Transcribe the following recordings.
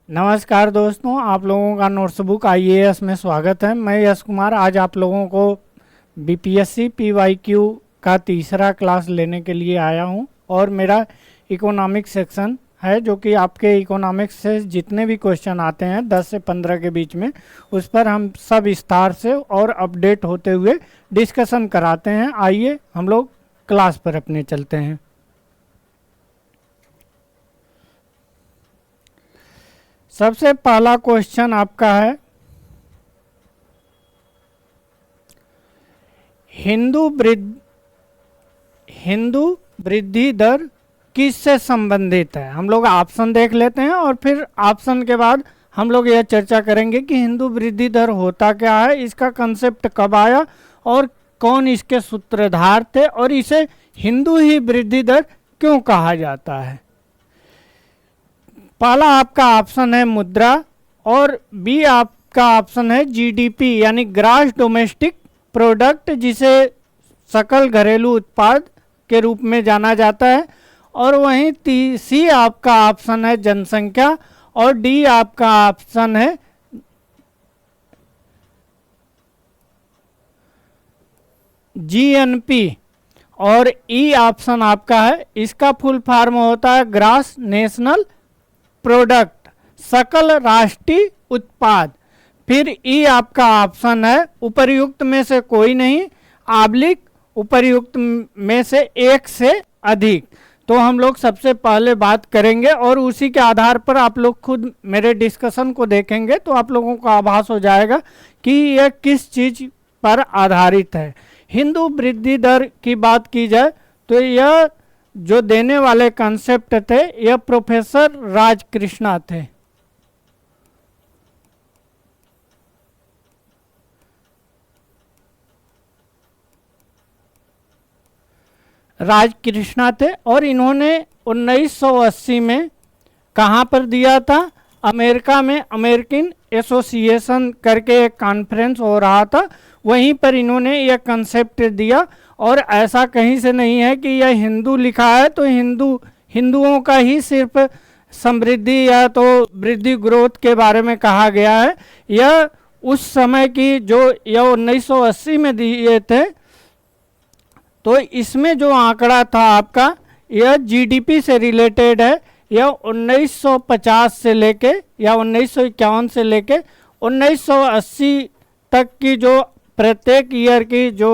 नमस्कार दोस्तों, आप लोगों का नोट्स बुक आईएएस में स्वागत है। मैं यश कुमार आज आप लोगों को बीपीएससी पीवाईक्यू का तीसरा क्लास लेने के लिए आया हूं और मेरा इकोनॉमिक्स सेक्शन है, जो कि आपके इकोनॉमिक्स से जितने भी क्वेश्चन आते हैं 10 से 15 के बीच में, उस पर हम सब विस्तार से और अपडेट होते हुए डिस्कशन कराते हैं। आइए हम लोग क्लास पर अपने चलते हैं। सबसे पहला क्वेश्चन आपका है, हिंदू वृद्धि दर किससे संबंधित है। हम लोग ऑप्शन देख लेते हैं और फिर ऑप्शन के बाद हम लोग यह चर्चा करेंगे कि हिंदू वृद्धि दर होता क्या है, इसका कंसेप्ट कब आया और कौन इसके सूत्रधार थे और इसे हिंदू ही वृद्धि दर क्यों कहा जाता है। पहला आपका ऑप्शन है मुद्रा और बी आपका ऑप्शन है जीडीपी यानी ग्रॉस डोमेस्टिक प्रोडक्ट, जिसे सकल घरेलू उत्पाद के रूप में जाना जाता है। और वहीं सी आपका ऑप्शन है जनसंख्या और डी आपका ऑप्शन है जीएनपी और ई ऑप्शन आपका है, इसका फुल फॉर्म होता है ग्रॉस नेशनल प्रोडक्ट, सकल राष्ट्रीय उत्पाद। फिर ई आपका ऑप्शन है उपर्युक्त में से कोई नहीं, आब्लिक उपर्युक्त में से एक से अधिक। तो हम लोग सबसे पहले बात करेंगे और उसी के आधार पर आप लोग खुद मेरे डिस्कशन को देखेंगे तो आप लोगों को आभास हो जाएगा कि यह किस चीज पर आधारित है। हिंदू वृद्धि दर की बात की जाए तो यह जो देने वाले कंसेप्ट थे यह प्रोफेसर राजकृष्णा थे। राजकृष्णा थे और इन्होंने 1980 में कहाँ पर दिया था, अमेरिका में अमेरिकन एसोसिएशन करके एक कॉन्फ्रेंस हो रहा था, वहीं पर इन्होंने यह कंसेप्ट दिया। और ऐसा कहीं से नहीं है कि यह हिंदू लिखा है तो हिंदुओं का ही सिर्फ समृद्धि या तो वृद्धि ग्रोथ के बारे में कहा गया है। यह उस समय की जो यह 1980 में दिए थे, तो इसमें जो आंकड़ा था आपका यह जीडीपी से रिलेटेड है। यह 1950 से लेके या 1951 से लेके 1980 तक की जो प्रत्येक ईयर की जो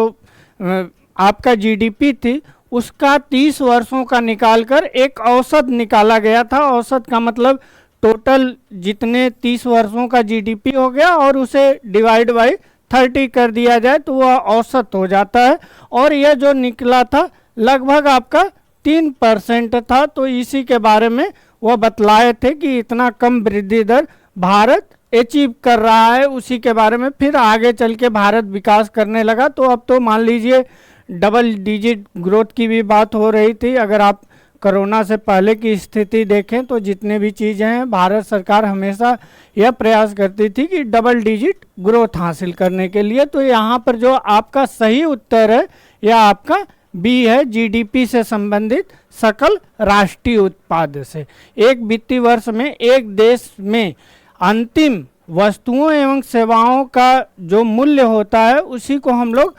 आपका जीडीपी थी उसका 30 वर्षों का निकालकर एक औसत निकाला गया था। औसत का मतलब टोटल जितने 30 वर्षों का जीडीपी हो गया और उसे डिवाइड बाई 30 कर दिया जाए तो वह औसत हो जाता है। और यह जो निकला था लगभग आपका 3% था। तो इसी के बारे में वह बतलाए थे कि इतना कम वृद्धि दर भारत अचीव कर रहा है। उसी के बारे में फिर आगे चल के भारत विकास करने लगा। तो अब तो मान लीजिए डबल डिजिट ग्रोथ की भी बात हो रही थी। अगर आप कोरोना से पहले की स्थिति देखें तो जितने भी चीज़ें हैं, भारत सरकार हमेशा यह प्रयास करती थी कि डबल डिजिट ग्रोथ हासिल करने के लिए। तो यहाँ पर जो आपका सही उत्तर है यह आपका बी है, जीडीपी से संबंधित सकल राष्ट्रीय उत्पाद से। एक वित्तीय वर्ष में एक देश में अंतिम वस्तुओं एवं सेवाओं का जो मूल्य होता है उसी को हम लोग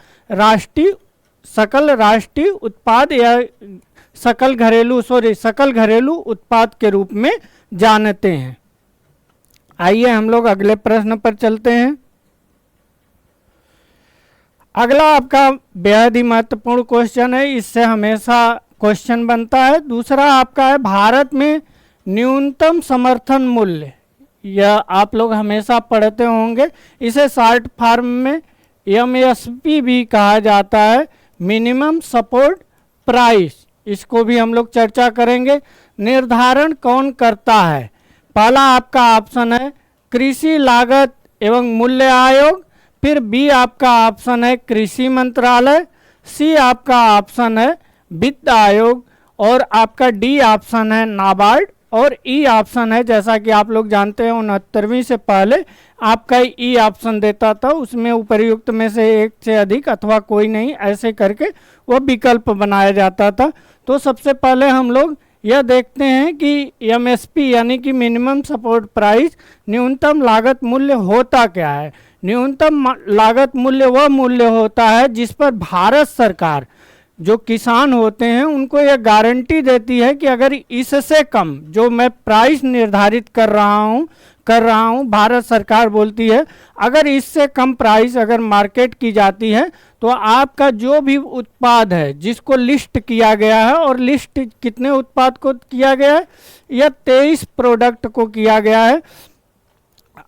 सकल राष्ट्रीय उत्पाद या सकल घरेलू उत्पाद के रूप में जानते हैं। आइए हम लोग अगले प्रश्न पर चलते हैं। अगला आपका बेहद ही महत्वपूर्ण क्वेश्चन है, इससे हमेशा क्वेश्चन बनता है। दूसरा आपका है भारत में न्यूनतम समर्थन मूल्य। यह आप लोग हमेशा पढ़ते होंगे, इसे शॉर्ट फॉर्म में एमएसपी भी कहा जाता है, मिनिमम सपोर्ट प्राइस। इसको भी हम लोग चर्चा करेंगे। निर्धारण कौन करता है। पहला आपका ऑप्शन है कृषि लागत एवं मूल्य आयोग, फिर बी आपका ऑप्शन है कृषि मंत्रालय, सी आपका ऑप्शन है वित्त आयोग और आपका डी ऑप्शन है नाबार्ड और ई ऑप्शन है, जैसा कि आप लोग जानते हैं 69वीं से पहले आपका ई ऑप्शन देता था, उसमें उपर्युक्त में से एक से अधिक अथवा कोई नहीं ऐसे करके वह विकल्प बनाया जाता था। तो सबसे पहले हम लोग यह देखते हैं कि एमएसपी यानी कि मिनिमम सपोर्ट प्राइस न्यूनतम लागत मूल्य होता क्या है। न्यूनतम लागत मूल्य वह मूल्य होता है जिस पर भारत सरकार जो किसान होते हैं उनको यह गारंटी देती है कि अगर इससे कम जो मैं प्राइस निर्धारित कर रहा हूँ भारत सरकार बोलती है अगर इससे कम प्राइस अगर मार्केट की जाती है तो आपका जो भी उत्पाद है जिसको लिस्ट किया गया है, और लिस्ट कितने उत्पाद को किया गया है, यह 23 प्रोडक्ट को किया गया है,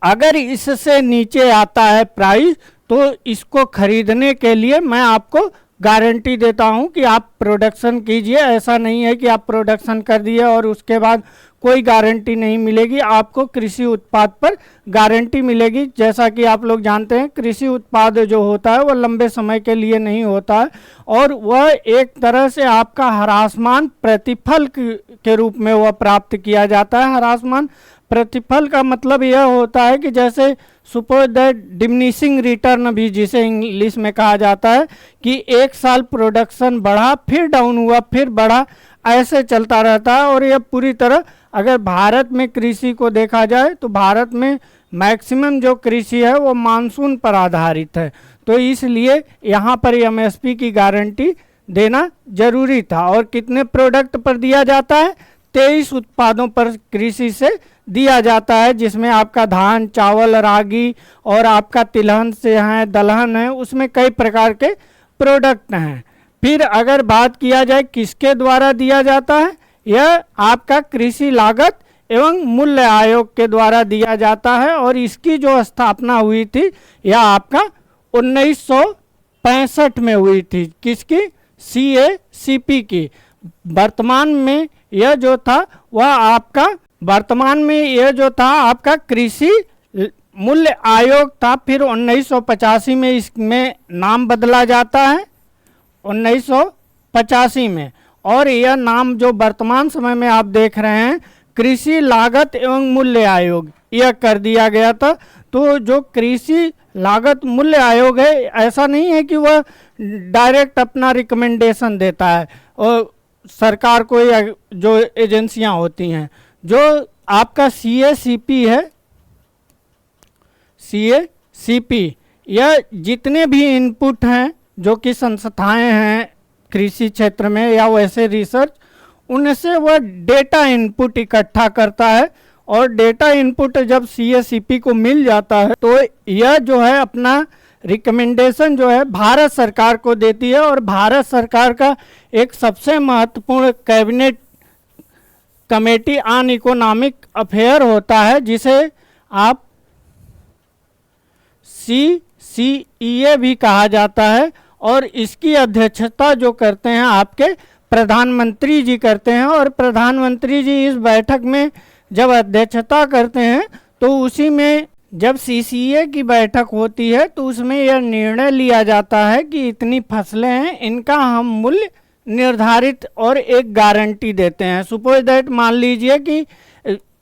अगर इससे नीचे आता है प्राइस तो इसको खरीदने के लिए मैं आपको गारंटी देता हूं कि आप प्रोडक्शन कीजिए। ऐसा नहीं है कि आप प्रोडक्शन कर दिए और उसके बाद कोई गारंटी नहीं मिलेगी। आपको कृषि उत्पाद पर गारंटी मिलेगी। जैसा कि आप लोग जानते हैं कृषि उत्पाद जो होता है वह लंबे समय के लिए नहीं होता है और वह एक तरह से आपका ह्रासमान प्रतिफल के रूप में वह प्राप्त किया जाता है। ह्रासमान प्रतिफल का मतलब यह होता है कि जैसे सपोज दैट डिमिनिशिंग रिटर्न भी जिसे इंग्लिश में कहा जाता है कि एक साल प्रोडक्शन बढ़ा फिर डाउन हुआ फिर बढ़ा, ऐसे चलता रहता है। और यह पूरी तरह अगर भारत में कृषि को देखा जाए तो भारत में मैक्सिमम जो कृषि है वो मानसून पर आधारित है, तो इसलिए यहाँ पर एमएसपी की गारंटी देना जरूरी था। और कितने प्रोडक्ट पर दिया जाता है, 23 उत्पादों पर कृषि से दिया जाता है, जिसमें आपका धान, चावल, रागी और आपका तिलहन से है, दलहन है, उसमें कई प्रकार के प्रोडक्ट हैं। फिर अगर बात किया जाए किसके द्वारा दिया जाता है, यह आपका कृषि लागत एवं मूल्य आयोग के द्वारा दिया जाता है और इसकी जो स्थापना हुई थी यह आपका 1965 में हुई थी। किसकी? CACP की। वर्तमान में यह जो था आपका कृषि मूल्य आयोग था। फिर 1985 में इसमें नाम बदला जाता है 1985 में, और यह नाम जो वर्तमान समय में आप देख रहे हैं कृषि लागत एवं मूल्य आयोग यह कर दिया गया था। तो जो कृषि लागत मूल्य आयोग है ऐसा नहीं है कि वह डायरेक्ट अपना रिकमेंडेशन देता है और सरकार को या जो एजेंसियां होती हैं, जो आपका CACP है, CACP यह जितने भी इनपुट हैं जो कि संस्थाएं हैं कृषि क्षेत्र में या वैसे रिसर्च, उनसे वह डेटा इनपुट इकट्ठा करता है और डेटा इनपुट जब CACP को मिल जाता है तो यह जो है अपना रिकमेंडेशन जो है भारत सरकार को देती है। और भारत सरकार का एक सबसे महत्वपूर्ण cabinet committee on economic affair होता है जिसे आप CCEA भी कहा जाता है, और इसकी अध्यक्षता जो करते हैं आपके प्रधानमंत्री जी करते हैं। और प्रधानमंत्री जी इस बैठक में जब अध्यक्षता करते हैं तो उसी में जब CCEA की बैठक होती है तो उसमें यह निर्णय लिया जाता है कि इतनी फसलें हैं इनका हम मूल्य निर्धारित और एक गारंटी देते हैं। सपोज दैट मान लीजिए कि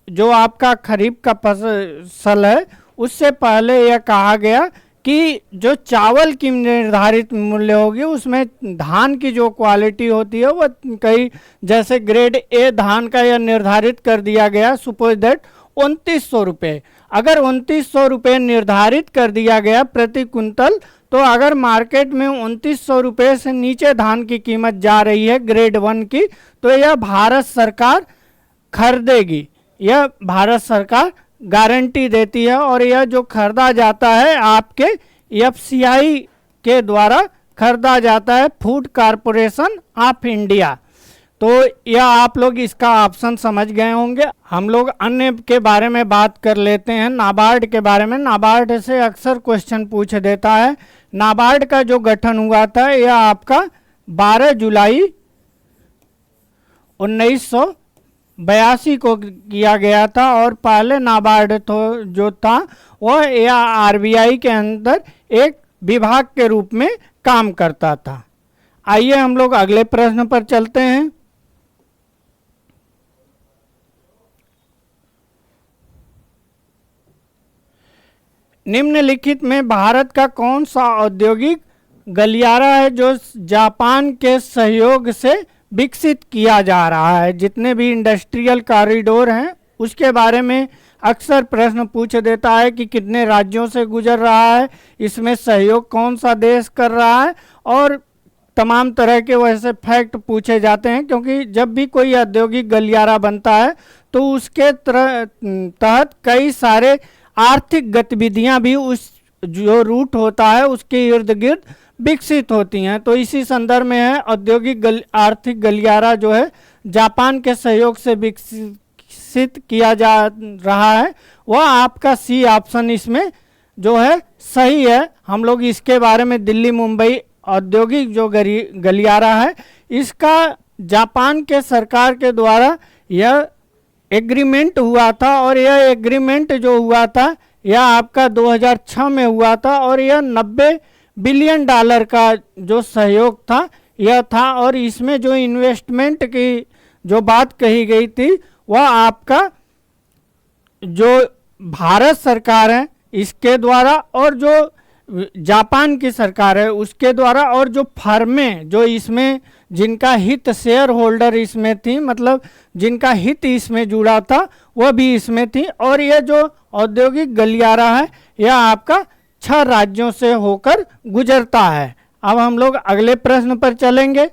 जो आपका खरीफ का फसल है उससे पहले यह कहा गया कि जो चावल की निर्धारित मूल्य होगी उसमें धान की जो क्वालिटी होती है वह कई जैसे ग्रेड A धान का यह निर्धारित कर दिया गया सपोज दैट 2900 रुपये। अगर 2900 रुपये निर्धारित कर दिया गया प्रति कुंतल, तो अगर मार्केट में 2900 रुपये से नीचे धान की कीमत जा रही है ग्रेड 1 की, तो यह भारत सरकार खरीदेगी, यह भारत सरकार गारंटी देती है। और यह जो खरीदा जाता है आपके FCI के द्वारा खरीदा जाता है, फूड कॉरपोरेशन ऑफ इंडिया। तो यह आप लोग इसका ऑप्शन समझ गए होंगे। हम लोग अन्य के बारे में बात कर लेते हैं, नाबार्ड के बारे में। नाबार्ड से अक्सर क्वेश्चन पूछ देता है। नाबार्ड का जो गठन हुआ था यह आपका 12 जुलाई 1982 को किया गया था, और पहले नाबार्ड तो जो था वह RBI के अंदर एक विभाग के रूप में काम करता था। आइए हम लोग अगले प्रश्न पर चलते हैं। निम्नलिखित में भारत का कौन सा औद्योगिक गलियारा है जो जापान के सहयोग से विकसित किया जा रहा है। जितने भी इंडस्ट्रियल कॉरिडोर हैं उसके बारे में अक्सर प्रश्न पूछ देता है कि कितने राज्यों से गुजर रहा है, इसमें सहयोग कौन सा देश कर रहा है, और तमाम तरह के वैसे फैक्ट पूछे जाते हैं। क्योंकि जब भी कोई औद्योगिक गलियारा बनता है तो उसके तहत कई सारे आर्थिक गतिविधियां भी उस जो रूट होता है उसके इर्द गिर्द विकसित होती हैं। तो इसी संदर्भ में है औद्योगिक आर्थिक गलियारा जो है जापान के सहयोग से विकसित किया जा रहा है, वह आपका सी ऑप्शन इसमें जो है सही है। हम लोग इसके बारे में दिल्ली मुंबई औद्योगिक जो गलियारा है इसका जापान के सरकार के द्वारा यह एग्रीमेंट हुआ था, और यह एग्रीमेंट जो हुआ था यह आपका 2006 में हुआ था, और यह 90 बिलियन डॉलर का जो सहयोग था यह था। और इसमें जो इन्वेस्टमेंट की जो बात कही गई थी वह आपका जो भारत सरकार है इसके द्वारा, और जो जापान की सरकार है उसके द्वारा, और जो फर्में जो इसमें जिनका हित शेयर होल्डर इसमें थी, मतलब जिनका हित इसमें जुड़ा था वह भी इसमें थी। और यह जो औद्योगिक गलियारा है यह आपका 6 राज्यों से होकर गुजरता है। अब हम लोग अगले प्रश्न पर चलेंगे।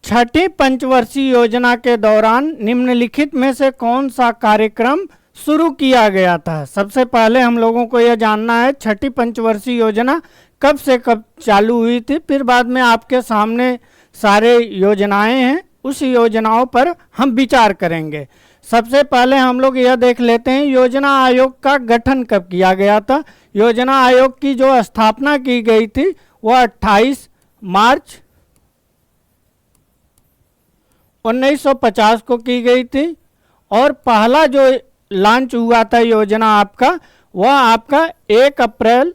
छठी पंचवर्षीय योजना के दौरान निम्नलिखित में से कौन सा कार्यक्रम शुरू किया गया था? सबसे पहले हम लोगों को यह जानना है छठी पंचवर्षीय योजना कब से कब चालू हुई थी, फिर बाद में आपके सामने सारे योजनाएं हैं, उस योजनाओं पर हम विचार करेंगे। सबसे पहले हम लोग यह देख लेते हैं योजना आयोग का गठन कब किया गया था। योजना आयोग की जो स्थापना की गई थी वह 28 मार्च 1950 को की गई थी, और पहला जो लॉन्च हुआ था योजना आपका वह आपका 1 अप्रैल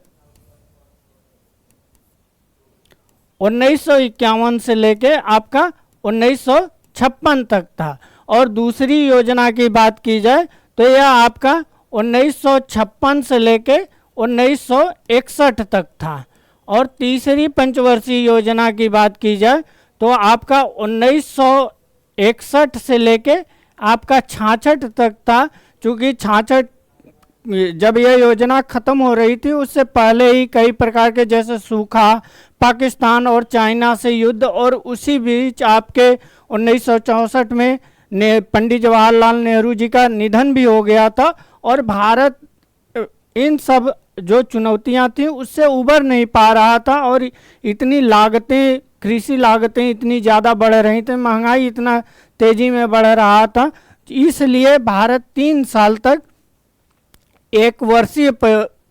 1951 से लेके आपका 1956 तक था। और दूसरी योजना की बात की जाए तो यह आपका 1956 से लेके 1961 तक था। और तीसरी पंचवर्षीय योजना की बात की जाए तो आपका 1961 से लेके आपका 66 तक था। चूँकि 66 जब यह योजना ख़त्म हो रही थी उससे पहले ही कई प्रकार के जैसे सूखा, पाकिस्तान और चाइना से युद्ध, और उसी बीच आपके 1964 में पंडित जवाहरलाल नेहरू जी का निधन भी हो गया था, और भारत इन सब जो चुनौतियां थी उससे उबर नहीं पा रहा था, और इतनी लागतें, कृषि लागतें इतनी ज़्यादा बढ़ रही थी, महंगाई इतना तेज़ी में बढ़ रहा था, इसलिए भारत 3 साल तक एक वर्षीय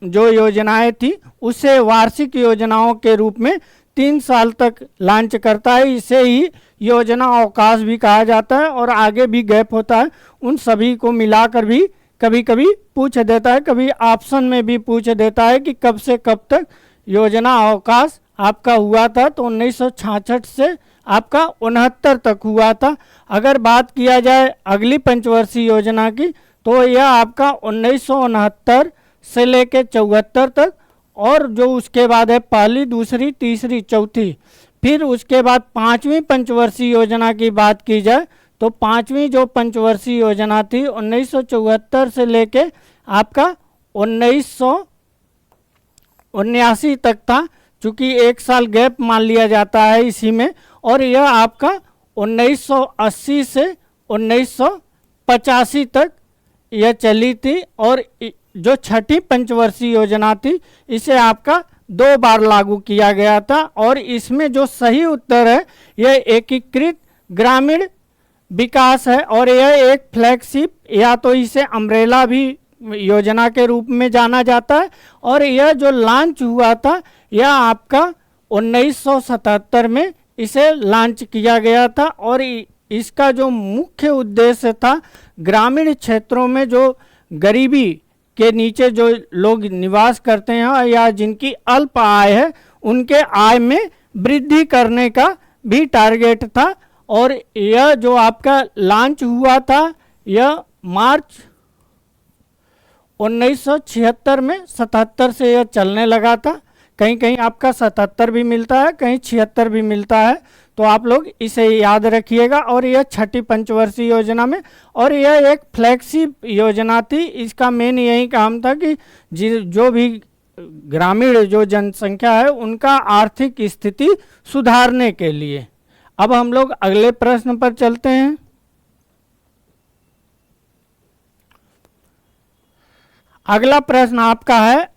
जो योजनाएं थी उसे वार्षिक योजनाओं के रूप में 3 साल तक लॉन्च करता है। इसे ही योजना अवकाश भी कहा जाता है, और आगे भी गैप होता है, उन सभी को मिलाकर भी कभी कभी पूछ देता है, कभी ऑप्शन में भी पूछ देता है कि कब से कब तक योजना अवकाश आपका हुआ था। तो 1966 से आपका 69 तक हुआ था। अगर बात किया जाए अगली पंचवर्षीय योजना की तो यह आपका 1969 से लेके 74 तक, और जो उसके बाद है पहली, दूसरी, तीसरी, चौथी। फिर उसके बाद 5वीं पंचवर्षीय योजना की बात की जाए तो 5वीं जो पंचवर्षीय योजना थी 1974 से लेके आपका 1979 तक था, चूँकि 1 साल गैप मान लिया जाता है इसी में, और यह आपका 1980 से 1985 तक यह चली थी। और जो छठी पंचवर्षीय योजना थी इसे आपका 2 बार लागू किया गया था, और इसमें जो सही उत्तर है यह एकीकृत ग्रामीण विकास है, और यह एक फ्लैगशिप या तो इसे अम्ब्रेला भी योजना के रूप में जाना जाता है। और यह जो लॉन्च हुआ था यह आपका 1977 में इसे लॉन्च किया गया था, और इसका जो मुख्य उद्देश्य था ग्रामीण क्षेत्रों में जो गरीबी के नीचे जो लोग निवास करते हैं या जिनकी अल्प आय है उनके आय में वृद्धि करने का भी टारगेट था। और यह जो आपका लॉन्च हुआ था यह मार्च 1976 में 77 से यह चलने लगा था। कहीं कहीं आपका 77 भी मिलता है, कहीं 76 भी मिलता है, तो आप लोग इसे याद रखिएगा। और यह छठी पंचवर्षीय योजना में, और यह एक फ्लैगशिप योजना थी। इसका मेन यही काम था कि जो भी ग्रामीण जो जनसंख्या है उनका आर्थिक स्थिति सुधारने के लिए। अब हम लोग अगले प्रश्न पर चलते हैं। अगला प्रश्न आपका है,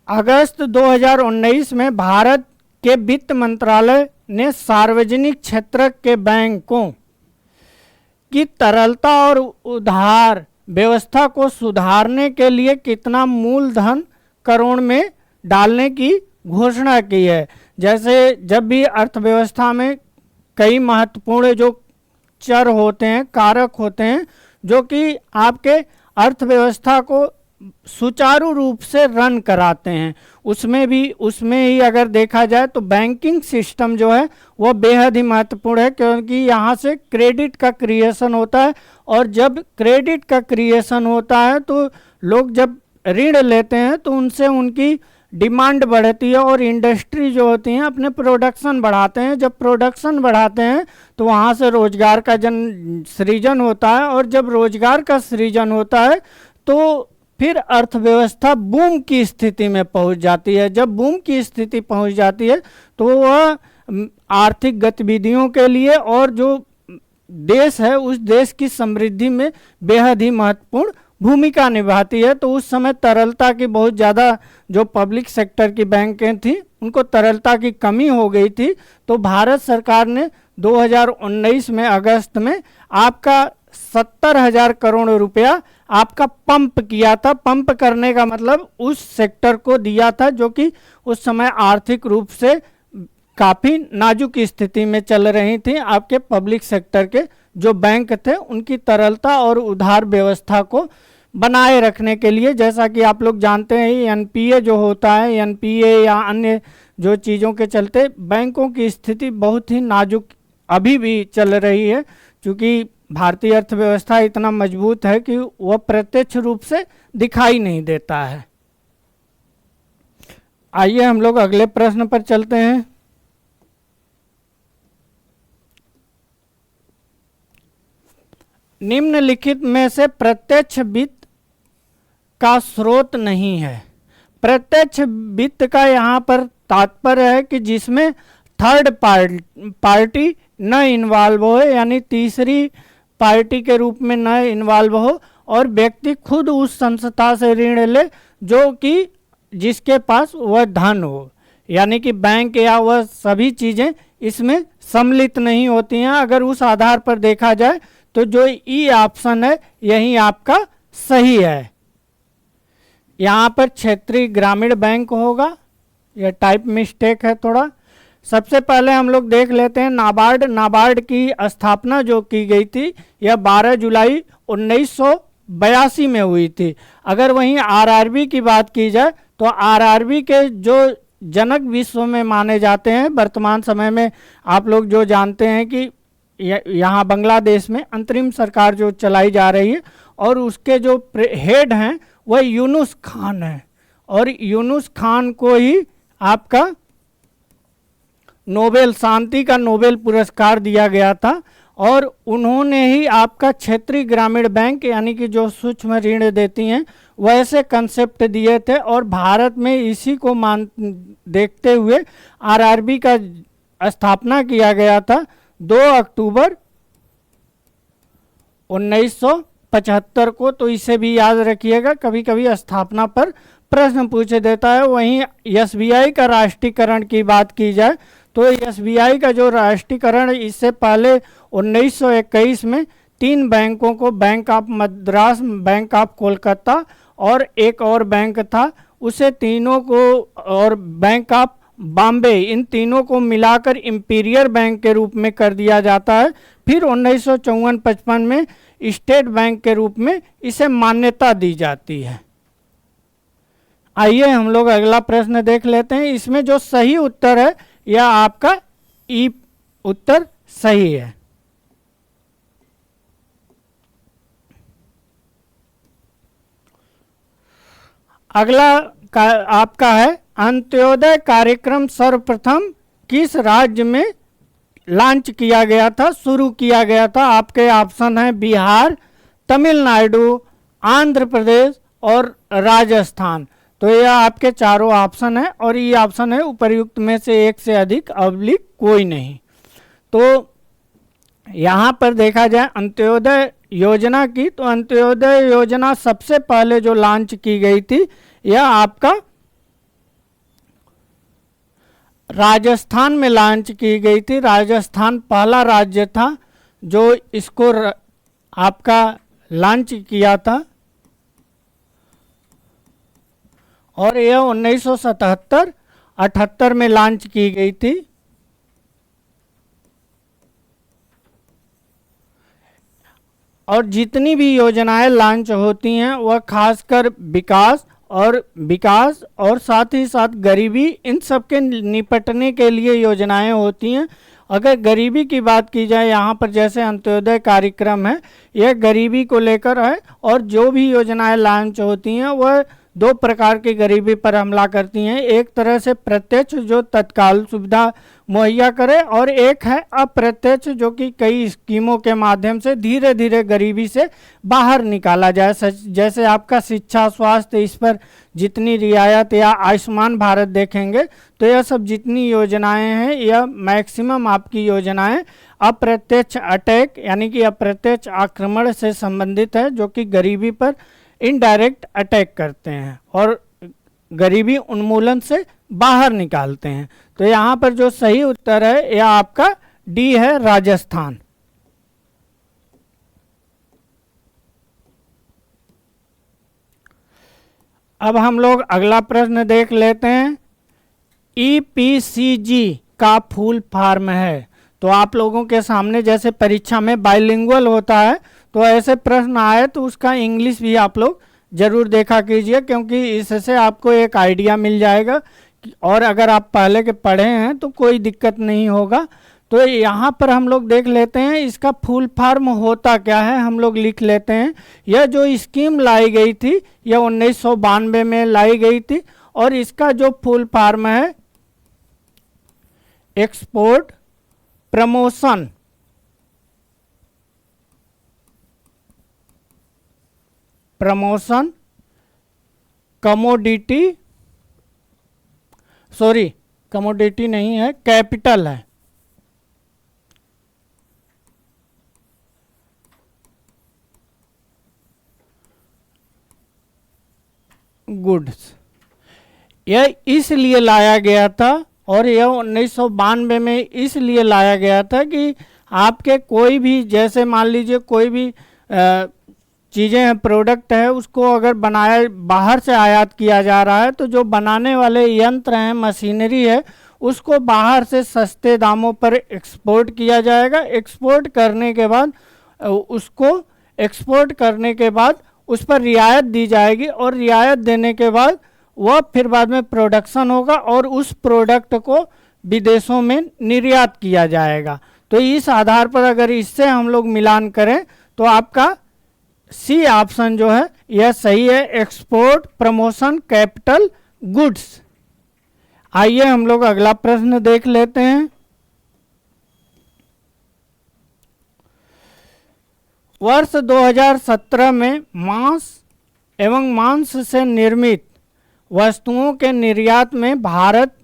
अगस्त 2019 में भारत के वित्त मंत्रालय ने सार्वजनिक क्षेत्र के बैंकों की तरलता और उधार व्यवस्था को सुधारने के लिए कितना मूलधन करोड़ में डालने की घोषणा की है। जैसे जब भी अर्थव्यवस्था में कई महत्वपूर्ण जो चर होते हैं, कारक होते हैं, जो कि आपके अर्थव्यवस्था को सुचारू रूप से रन कराते हैं, उसमें ही अगर देखा जाए तो बैंकिंग सिस्टम जो है वह बेहद ही महत्वपूर्ण है, क्योंकि यहाँ से क्रेडिट का क्रिएशन होता है। और जब क्रेडिट का क्रिएशन होता है तो लोग जब ऋण लेते हैं तो उनसे उनकी डिमांड बढ़ती है, और इंडस्ट्री जो होती हैं अपने प्रोडक्शन बढ़ाते हैं। जब प्रोडक्शन बढ़ाते हैं तो वहाँ से रोजगार का सृजन होता है, और जब रोजगार का सृजन होता है तो फिर अर्थव्यवस्था बूम की स्थिति में पहुंच जाती है। जब बूम की स्थिति पहुंच जाती है तो वह आर्थिक गतिविधियों के लिए और जो देश है उस देश की समृद्धि में बेहद ही महत्वपूर्ण भूमिका निभाती है। तो उस समय तरलता की बहुत ज़्यादा, जो पब्लिक सेक्टर की बैंकें थी उनको तरलता की कमी हो गई थी। तो भारत सरकार ने 2019 में अगस्त में आपका 70,000 करोड़ रुपया आपका पंप किया था। पंप करने का मतलब उस सेक्टर को दिया था जो कि उस समय आर्थिक रूप से काफ़ी नाजुक स्थिति में चल रही थी। आपके पब्लिक सेक्टर के जो बैंक थे उनकी तरलता और उधार व्यवस्था को बनाए रखने के लिए, जैसा कि आप लोग जानते हैं एनपीए जो होता है, एनपीए या अन्य जो चीज़ों के चलते बैंकों की स्थिति बहुत ही नाजुक अभी भी चल रही है, क्योंकि भारतीय अर्थव्यवस्था इतना मजबूत है कि वह प्रत्यक्ष रूप से दिखाई नहीं देता है। आइए हम लोग अगले प्रश्न पर चलते हैं। निम्नलिखित में से प्रत्यक्ष वित्त का स्रोत नहीं है। प्रत्यक्ष वित्त का यहाँ पर तात्पर्य है कि जिसमें थर्ड पार्टी न इन्वॉल्व हो, यानी तीसरी पार्टी के रूप में न इन्वॉल्व हो, और व्यक्ति खुद उस संस्था से ऋण ले जो कि जिसके पास वह धन हो, यानी कि बैंक या वह सभी चीज़ें इसमें सम्मिलित नहीं होती हैं। अगर उस आधार पर देखा जाए तो जो ई ऑप्शन है यही आपका सही है। यहाँ पर क्षेत्रीय ग्रामीण बैंक होगा, यह टाइप मिस्टेक है थोड़ा। सबसे पहले हम लोग देख लेते हैं नाबार्ड। नाबार्ड की स्थापना जो की गई थी यह 12 जुलाई 1982 में हुई थी। अगर वहीं आरआरबी की बात की जाए तो आरआरबी के जो जनक विश्व में माने जाते हैं, वर्तमान समय में आप लोग जो जानते हैं कि यहाँ बांग्लादेश में अंतरिम सरकार जो चलाई जा रही है और उसके जो हेड हैं वह यूनुस खान है, और यूनुस खान को ही आपका नोबेल शांति का नोबेल पुरस्कार दिया गया था। और उन्होंने ही आपका क्षेत्रीय ग्रामीण बैंक यानी कि जो सूक्ष्म ऋण देती हैं वैसे कंसेप्ट दिए थे, और भारत में इसी को देखते हुए आरआरबी का स्थापना किया गया था 2 अक्टूबर 1975 को। तो इसे भी याद रखिएगा, कभी कभी स्थापना पर प्रश्न पूछे देता है। वहीं एसबीआई का राष्ट्रीयकरण की बात की जाए तो एसबीआई का जो राष्ट्रीयकरण इससे पहले 1921 में 3 बैंकों को, bank of Madras, bank of Kolkata और एक और बैंक था, उसे तीनों को, और बैंक ऑफ बॉम्बे, इन तीनों को मिलाकर इंपीरियल बैंक के रूप में कर दिया जाता है। फिर 1954-55 में स्टेट बैंक के रूप में इसे मान्यता दी जाती है। आइए हम लोग अगला प्रश्न देख लेते हैं। इसमें जो सही उत्तर है यह आपका ई उत्तर सही है। अगला आपका है अंत्योदय कार्यक्रम सर्वप्रथम किस राज्य में लॉन्च किया गया था, शुरू किया गया था। आपके ऑप्शन है बिहार, तमिलनाडु, आंध्र प्रदेश और राजस्थान। तो यह आपके चारों ऑप्शन है और ये ऑप्शन है उपर्युक्त में से एक से अधिक अवलिक कोई नहीं। तो यहाँ पर देखा जाए अंत्योदय योजना की, तो अंत्योदय योजना सबसे पहले जो लॉन्च की गई थी यह आपका राजस्थान में लॉन्च की गई थी। राजस्थान पहला राज्य था जो इसको आपका लॉन्च किया था और यह 1977-78 में लॉन्च की गई थी। और जितनी भी योजनाएं लॉन्च होती हैं वह खासकर विकास और साथ ही साथ गरीबी, इन सब के निपटने के लिए योजनाएं होती हैं। अगर गरीबी की बात की जाए, यहाँ पर जैसे अंत्योदय कार्यक्रम है, यह गरीबी को लेकर है और जो भी योजनाएं लॉन्च होती हैं वह दो प्रकार की गरीबी पर हमला करती हैं। एक तरह से प्रत्यक्ष जो तत्काल सुविधा मुहैया करे और एक है अप्रत्यक्ष जो कि कई स्कीमों के माध्यम से धीरे धीरे गरीबी से बाहर निकाला जाए। जैसे आपका शिक्षा, स्वास्थ्य, इस पर जितनी रियायत या आयुष्मान भारत देखेंगे तो यह सब जितनी योजनाएं हैं यह मैक्सिमम आपकी योजनाएं अप्रत्यक्ष अटैक यानी कि अप्रत्यक्ष आक्रमण से संबंधित है, जो कि गरीबी पर इनडायरेक्ट अटैक करते हैं और गरीबी उन्मूलन से बाहर निकालते हैं। तो यहाँ पर जो सही उत्तर है यह आपका डी है, राजस्थान। अब हम लोग अगला प्रश्न देख लेते हैं। ईपीसीजी का फुल फॉर्म है। तो आप लोगों के सामने जैसे परीक्षा में बाइलिंगुअल होता है तो ऐसे प्रश्न आए तो उसका इंग्लिश भी आप लोग जरूर देखा कीजिए, क्योंकि इससे आपको एक आइडिया मिल जाएगा और अगर आप पहले के पढ़े हैं तो कोई दिक्कत नहीं होगा। तो यहाँ पर हम लोग देख लेते हैं इसका फुल फॉर्म होता क्या है, हम लोग लिख लेते हैं। यह जो स्कीम लाई गई थी यह 1992 में लाई गई थी और इसका जो फुल फॉर्म है एक्सपोर्ट प्रमोशन कमोडिटी नहीं है, कैपिटल है, गुड्स। यह इसलिए लाया गया था और यह 1992 में इसलिए लाया गया था कि आपके कोई भी, जैसे मान लीजिए कोई भी चीज़ें हैं, प्रोडक्ट है, उसको अगर बनाया बाहर से आयात किया जा रहा है तो जो बनाने वाले यंत्र हैं, मशीनरी है, उसको बाहर से सस्ते दामों पर एक्सपोर्ट किया जाएगा। एक्सपोर्ट करने के बाद उस पर रियायत दी जाएगी और रियायत देने के बाद वह फिर बाद में प्रोडक्शन होगा और उस प्रोडक्ट को विदेशों में निर्यात किया जाएगा। तो इस आधार पर अगर इससे हम लोग मिलान करें तो आपका सी ऑप्शन जो है यह सही है, एक्सपोर्ट प्रमोशन कैपिटल गुड्स। आइए हम लोग अगला प्रश्न देख लेते हैं। वर्ष 2017 में मांस एवं मांस से निर्मित वस्तुओं के निर्यात में भारत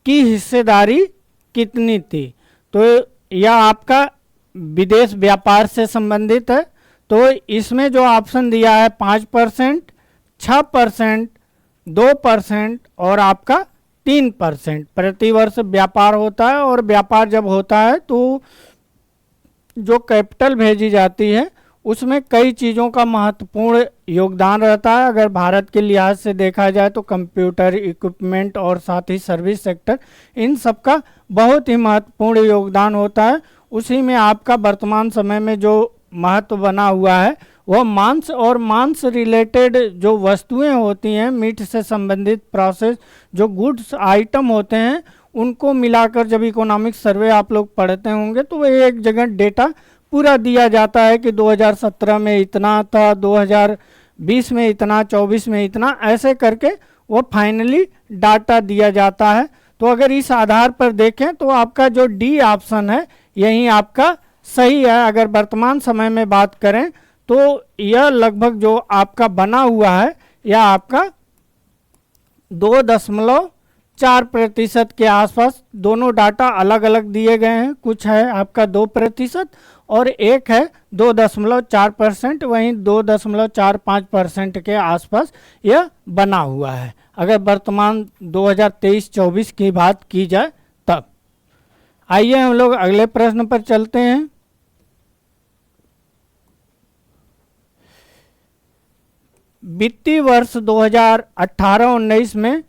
की हिस्सेदारी कितनी थी। तो यह आपका विदेश व्यापार से संबंधित है। तो इसमें जो ऑप्शन दिया है 5%, 6%, 2% और आपका 3% प्रतिवर्ष व्यापार होता है। और व्यापार जब होता है तो जो कैपिटल भेजी जाती है उसमें कई चीज़ों का महत्वपूर्ण योगदान रहता है। अगर भारत के लिहाज से देखा जाए तो कंप्यूटर इक्विपमेंट और साथ ही सर्विस सेक्टर, इन सब का बहुत ही महत्वपूर्ण योगदान होता है। उसी में आपका वर्तमान समय में जो महत्व बना हुआ है वह मांस और मांस रिलेटेड जो वस्तुएं होती हैं, मीट से संबंधित प्रोसेस जो गुड्स आइटम होते हैं, उनको मिलाकर जब इकोनॉमिक सर्वे आप लोग पढ़ते होंगे तो वह एक जगह डेटा पूरा दिया जाता है कि 2017 में इतना था, 20 में इतना, 24 में इतना, ऐसे करके वो फाइनली डाटा दिया जाता है। तो अगर इस आधार पर देखें तो आपका जो डी ऑप्शन है यही आपका सही है। अगर वर्तमान समय में बात करें तो यह लगभग जो आपका बना हुआ है यह आपका 2.4% के आसपास, दोनों डाटा अलग अलग दिए गए हैं। कुछ है आपका 2% और एक है 2.4%, वहीं 2.45% के आसपास यह बना हुआ है अगर वर्तमान 2023-24 की बात की जाए तब। आइए हम लोग अगले प्रश्न पर चलते हैं। वित्तीय वर्ष 2018-19 में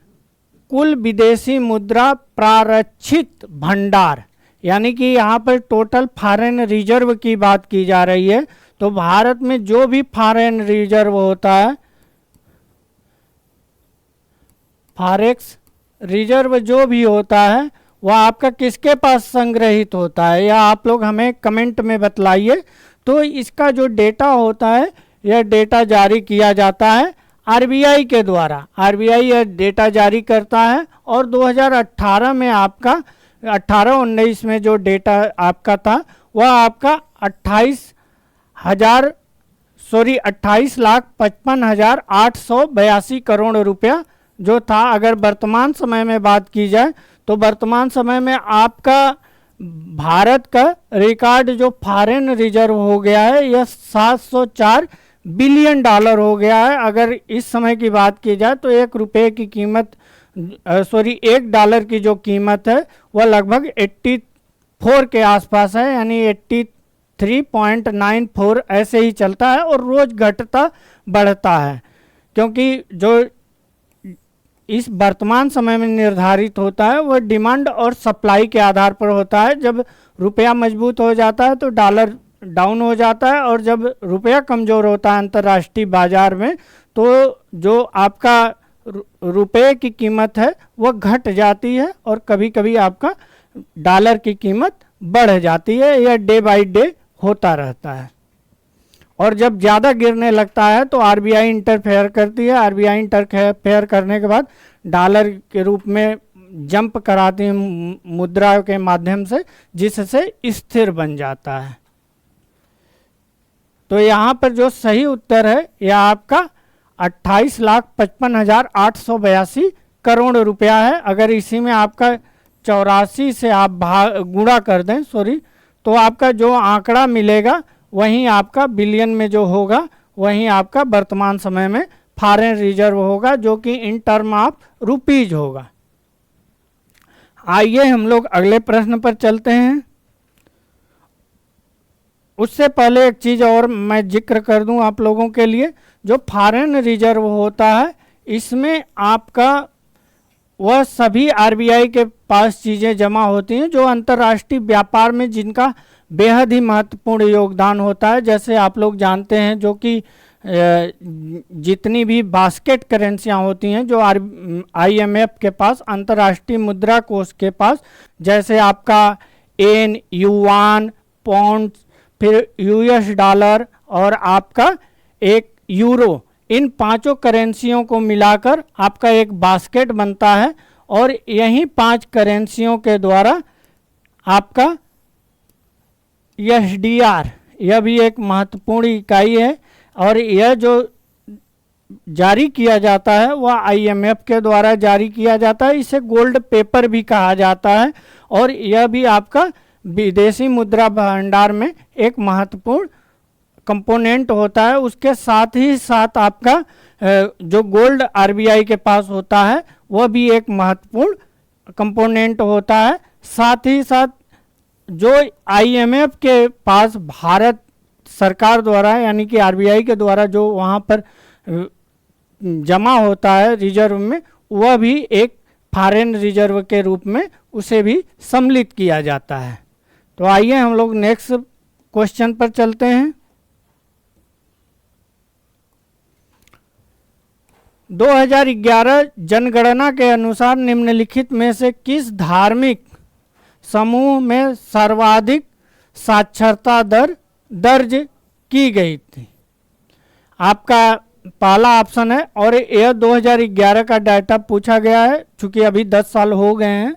कुल विदेशी मुद्रा प्रारक्षित भंडार, यानी कि यहाँ पर टोटल फॉरेन रिजर्व की बात की जा रही है। तो भारत में जो भी फॉरेन रिजर्व होता है, फॉरेक्स रिजर्व जो भी होता है वह आपका किसके पास संग्रहित होता है, यह आप लोग हमें कमेंट में बतलाइए। तो इसका जो डेटा होता है यह डेटा जारी किया जाता है आरबीआई के द्वारा। आरबीआई यह डेटा जारी करता है और 2018 में आपका 18-19 में जो डेटा आपका था वह आपका 28,55,882 करोड़ रुपया जो था। अगर वर्तमान समय में बात की जाए तो वर्तमान समय में आपका भारत का रिकॉर्ड जो फॉरेन रिजर्व हो गया है यह 704 बिलियन डॉलर हो गया है। अगर इस समय की बात की जाए तो $1 की जो कीमत है वह लगभग 84 के आसपास है, यानी 83.94 ऐसे ही चलता है और रोज घटता बढ़ता है, क्योंकि जो इस वर्तमान समय में निर्धारित होता है वह डिमांड और सप्लाई के आधार पर होता है। जब रुपया मजबूत हो जाता है तो डॉलर डाउन हो जाता है, और जब रुपया कमज़ोर होता है अंतर्राष्ट्रीय बाजार में तो जो आपका रुपये की कीमत है वह घट जाती है और कभी कभी आपका डॉलर की कीमत बढ़ जाती है। यह डे बाय डे होता रहता है, और जब ज़्यादा गिरने लगता है तो आरबीआई इंटरफेयर करती है। आरबीआई इंटरफेयर करने के बाद डॉलर के रूप में जंप कराती है मुद्रा के माध्यम से, जिससे स्थिर बन जाता है। तो यहाँ पर जो सही उत्तर है यह आपका 28,55,882 करोड़ रुपया है। अगर इसी में आपका 84 से आप गुणा कर दें तो आपका जो आंकड़ा मिलेगा वहीं आपका बिलियन में जो होगा वहीं आपका वर्तमान समय में फॉरेन रिजर्व होगा, जो कि इन टर्म ऑफ रुपीज होगा। आइए हम लोग अगले प्रश्न पर चलते हैं। उससे पहले एक चीज़ और मैं जिक्र कर दूं आप लोगों के लिए। जो फॉरेन रिजर्व होता है इसमें आपका वह सभी आरबीआई के पास चीज़ें जमा होती हैं जो अंतर्राष्ट्रीय व्यापार में जिनका बेहद ही महत्वपूर्ण योगदान होता है। जैसे आप लोग जानते हैं जो कि जितनी भी बास्केट करेंसियाँ होती हैं जो आईएमएफ के पास, अंतर्राष्ट्रीय मुद्रा कोष के पास, जैसे आपका येन, युआन, पाउंड, फिर यूएस डॉलर और आपका एक यूरो, इन पांचों करेंसियों को मिलाकर आपका एक बास्केट बनता है। और यही 5 करेंसियों के द्वारा आपका एसडीआर, यह भी एक महत्वपूर्ण इकाई है, और यह जो जारी किया जाता है वह आईएमएफ के द्वारा जारी किया जाता है। इसे गोल्ड पेपर भी कहा जाता है, और यह भी आपका विदेशी मुद्रा भंडार में एक महत्वपूर्ण कंपोनेंट होता है। उसके साथ ही साथ आपका जो गोल्ड आरबीआई के पास होता है वह भी एक महत्वपूर्ण कंपोनेंट होता है। साथ ही साथ जो आईएमएफ के पास भारत सरकार द्वारा, यानी कि आरबीआई के द्वारा जो वहाँ पर जमा होता है रिजर्व में, वह भी एक फॉरेन रिजर्व के रूप में उसे भी सम्मिलित किया जाता है। तो आइए हम लोग नेक्स्ट क्वेश्चन पर चलते हैं। 2011 जनगणना के अनुसार निम्नलिखित में से किस धार्मिक समूह में सर्वाधिक साक्षरता दर दर्ज की गई थी? आपका पहला ऑप्शन है। और यह 2011 का डाटा पूछा गया है, चूंकि अभी 10 साल हो गए हैं,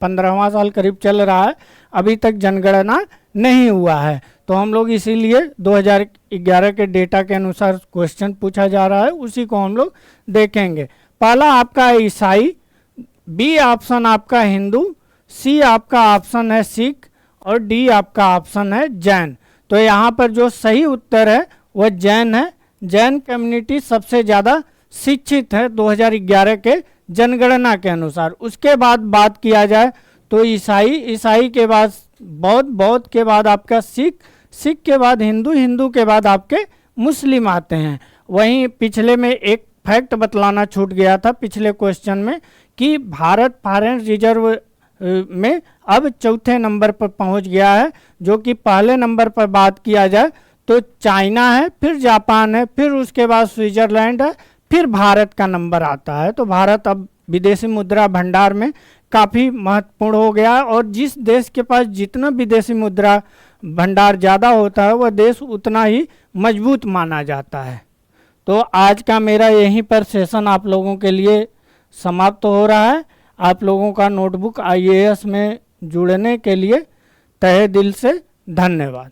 15वां साल करीब चल रहा है, अभी तक जनगणना नहीं हुआ है, तो हम लोग इसीलिए 2011 के डेटा के अनुसार क्वेश्चन पूछा जा रहा है, उसी को हम लोग देखेंगे। पहला आपका है ईसाई, बी ऑप्शन आपका हिंदू, सी आपका ऑप्शन है सिख, और डी आपका ऑप्शन है जैन। तो यहाँ पर जो सही उत्तर है वह जैन है। जैन कम्युनिटी सबसे ज़्यादा शिक्षित है 2011 के जनगणना के अनुसार। उसके बाद बात किया जाए तो ईसाई, ईसाई के बाद बौद्ध, बौद्ध के बाद आपका सिख, सिख के बाद हिंदू, हिंदू के बाद आपके मुस्लिम आते हैं। वहीं पिछले में एक फैक्ट बतलाना छूट गया था पिछले क्वेश्चन में कि भारत फॉरेन रिजर्व में अब चौथे नंबर पर पहुंच गया है, जो कि पहले नंबर पर बात किया जाए तो चाइना है, फिर जापान है, फिर उसके बाद स्विट्जरलैंड है, फिर भारत का नंबर आता है। तो भारत अब विदेशी मुद्रा भंडार में काफ़ी महत्वपूर्ण हो गया है, और जिस देश के पास जितना विदेशी मुद्रा भंडार ज़्यादा होता है वह देश उतना ही मजबूत माना जाता है। तो आज का मेरा यहीं पर सेशन आप लोगों के लिए समाप्त हो रहा है। आप लोगों का नोटबुक IAS में जुड़ने के लिए तहे दिल से धन्यवाद।